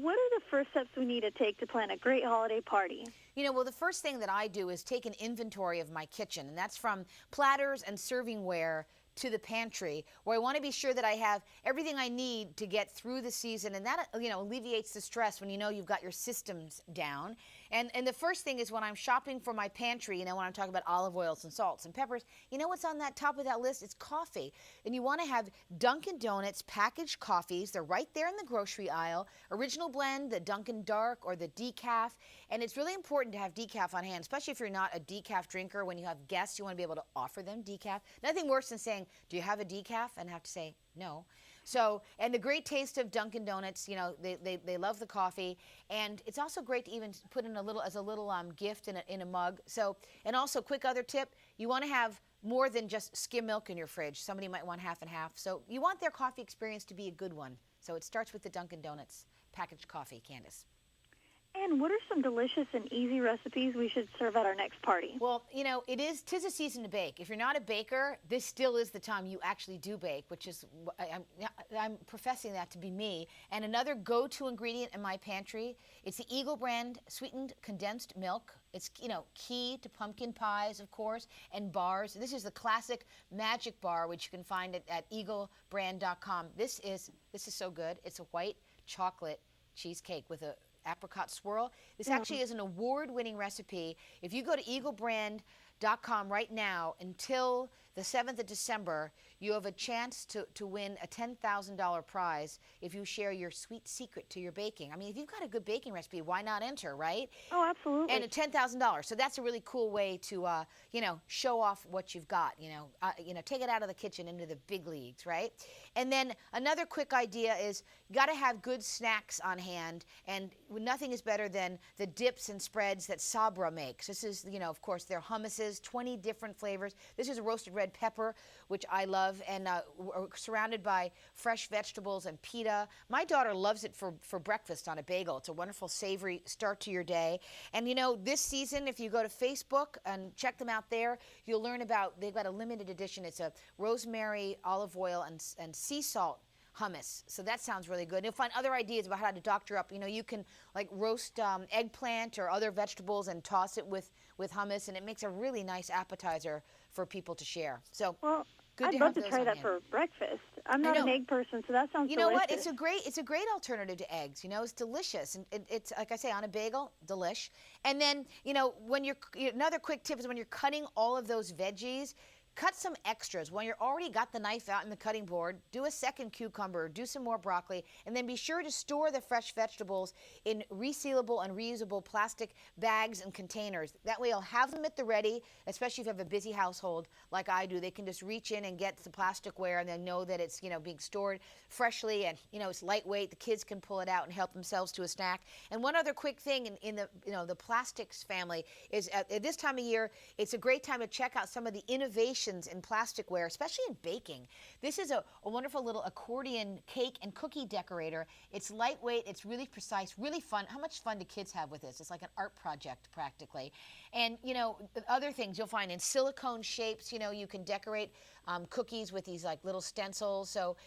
what are the first steps we need to take to plan a great holiday party? Well, the first thing that I do is take an inventory of my kitchen, and that's from platters and servingware to the pantry, where I want to be sure that I have everything I need to get through the season, and that alleviates the stress when you know you've got your systems down. And the first thing is when I'm shopping for my pantry, when I'm talking about olive oils and salts and peppers, what's on that top of that list? It's coffee. And you want to have Dunkin' Donuts packaged coffees. They're right there in the grocery aisle. Original blend, the Dunkin' Dark or the decaf. And it's really important to have decaf on hand, especially if you're not a decaf drinker. When you have guests, you want to be able to offer them decaf. Nothing worse than saying, do you have a decaf? And have to say no. So, and the great taste of Dunkin' Donuts, they love the coffee. And it's also great to even put in as a little gift in a mug. So, and also quick other tip, you want to have more than just skim milk in your fridge. Somebody might want half and half. So you want their coffee experience to be a good one. So it starts with the Dunkin' Donuts packaged coffee, Candace. And what are some delicious and easy recipes we should serve at our next party? Well, tis a season to bake. If you're not a baker, this still is the time you actually do bake, which is, I'm professing that to be me. And another go-to ingredient in my pantry, it's the Eagle brand sweetened condensed milk. It's, key to pumpkin pies, of course, and bars. This is the classic magic bar, which you can find at eaglebrand.com. This is so good. It's a white chocolate cheesecake with a apricot swirl. This actually is an award-winning recipe. If you go to eaglebrand.com right now until the 7th of December, you have a chance to win a $10,000 prize if you share your sweet secret to your baking. I mean, if you've got a good baking recipe, why not enter, right? Oh, absolutely. And a $10,000. So that's a really cool way to, show off what you've got. Take it out of the kitchen into the big leagues, right? And then another quick idea is you got to have good snacks on hand, and nothing is better than the dips and spreads that Sabra makes. This is, of course, their hummuses, 20 different flavors. This is a roasted red pepper, which I love, and we're surrounded by fresh vegetables and pita. My daughter loves it for breakfast on a bagel. It's a wonderful, savory start to your day. And, this season, if you go to Facebook and check them out there, you'll learn about, they've got a limited edition. It's a rosemary, olive oil, and sea salt hummus. So that sounds really good. And you'll find other ideas about how to doctor up. You can roast eggplant or other vegetables and toss it with hummus, and it makes a really nice appetizer for people to share. So good I'd love to try that for breakfast. I'm not an egg person, so that sounds delicious. You know what? It's a great alternative to eggs. It's delicious, and it's like I say, on a bagel, delish. And then when another quick tip is when you're cutting all of those veggies, cut some extras. When you're already got the knife out in the cutting board, do a second cucumber, do some more broccoli, and then be sure to store the fresh vegetables in resealable and reusable plastic bags and containers. That way you'll have them at the ready, especially if you have a busy household like I do. They can just reach in and get the plasticware and then know that it's, being stored freshly, and, it's lightweight. The kids can pull it out and help themselves to a snack. And one other quick thing in the, the plastics family is at this time of year, it's a great time to check out some of the innovations in plasticware, especially in baking. This is a wonderful little accordion cake and cookie decorator. It's lightweight, it's really precise, really fun. How much fun do kids have with this? It's like an art project practically. And other things you'll find in silicone shapes, you can decorate cookies with these like little stencils. So,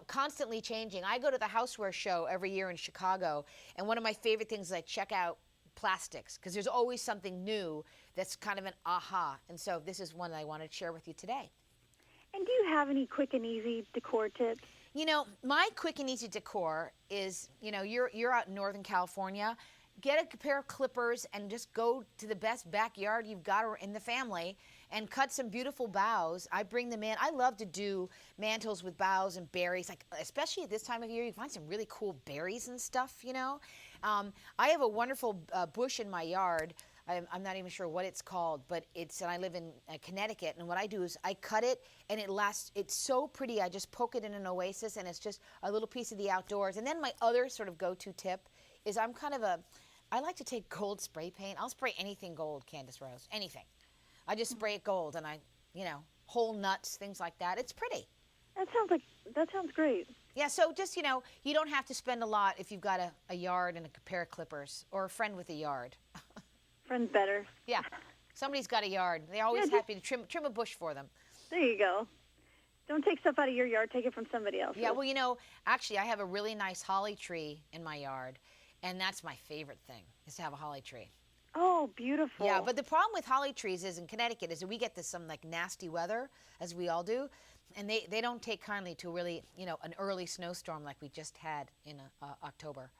constantly changing. I go to the Houseware Show every year in Chicago, and one of my favorite things is I check out plastics, because there's always something new that's kind of an aha. And so this is one that I wanted to share with you today. And do you have any quick and easy decor tips? My quick and easy decor is, you're out in Northern California. Get a pair of clippers and just go to the best backyard you've got in the family and cut some beautiful boughs. I bring them in. I love to do mantles with boughs and berries, especially at this time of year. You find some really cool berries and stuff, I have a wonderful bush in my yard. I'm not even sure what it's called, but and I live in Connecticut, and what I do is I cut it, and it's so pretty. I just poke it in an oasis, and it's just a little piece of the outdoors. And then my other sort of go-to tip is I like to take gold spray paint. I'll spray anything gold, Candace Rose, anything. I just spray it gold, and whole nuts, things like that. It's pretty. That sounds great. Yeah, so just, you don't have to spend a lot if you've got a yard and a pair of clippers, or a friend with a yard. Friend's better. Yeah, somebody's got a yard. They're always happy to trim a bush for them. There you go. Don't take stuff out of your yard. Take it from somebody else. Yeah, well, actually, I have a really nice holly tree in my yard. And that's my favorite thing, is to have a holly tree. Oh, beautiful. Yeah, but the problem with holly trees is in Connecticut is that we get this some like nasty weather, as we all do, and they don't take kindly to really, an early snowstorm like we just had in October.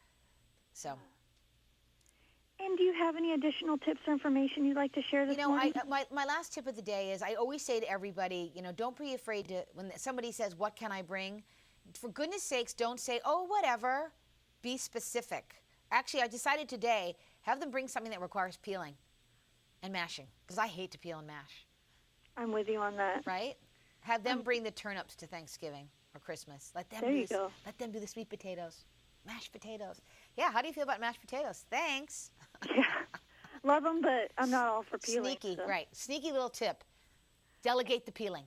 So. And do you have any additional tips or information you'd like to share this morning? My last tip of the day is I always say to everybody, don't be afraid to, when somebody says, what can I bring? For goodness sakes, don't say, oh, whatever. Be specific. Actually, I decided today, have them bring something that requires peeling and mashing, because I hate to peel and mash. I'm with you on that. Right? Have them bring the turnips to Thanksgiving or Christmas. Let them Let them do the sweet potatoes, mashed potatoes. Yeah, how do you feel about mashed potatoes? Thanks. Yeah, love them, but I'm not all for peeling. Sneaky, so. right. Sneaky little tip. Delegate the peeling.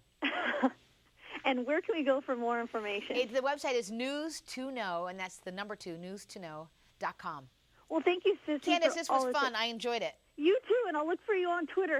And where can we go for more information? The website is news2know, and that's the number 2, news2know.com. Well, thank you, Sissy. Candace, this was fun. I enjoyed it. You too, and I'll look for you on Twitter.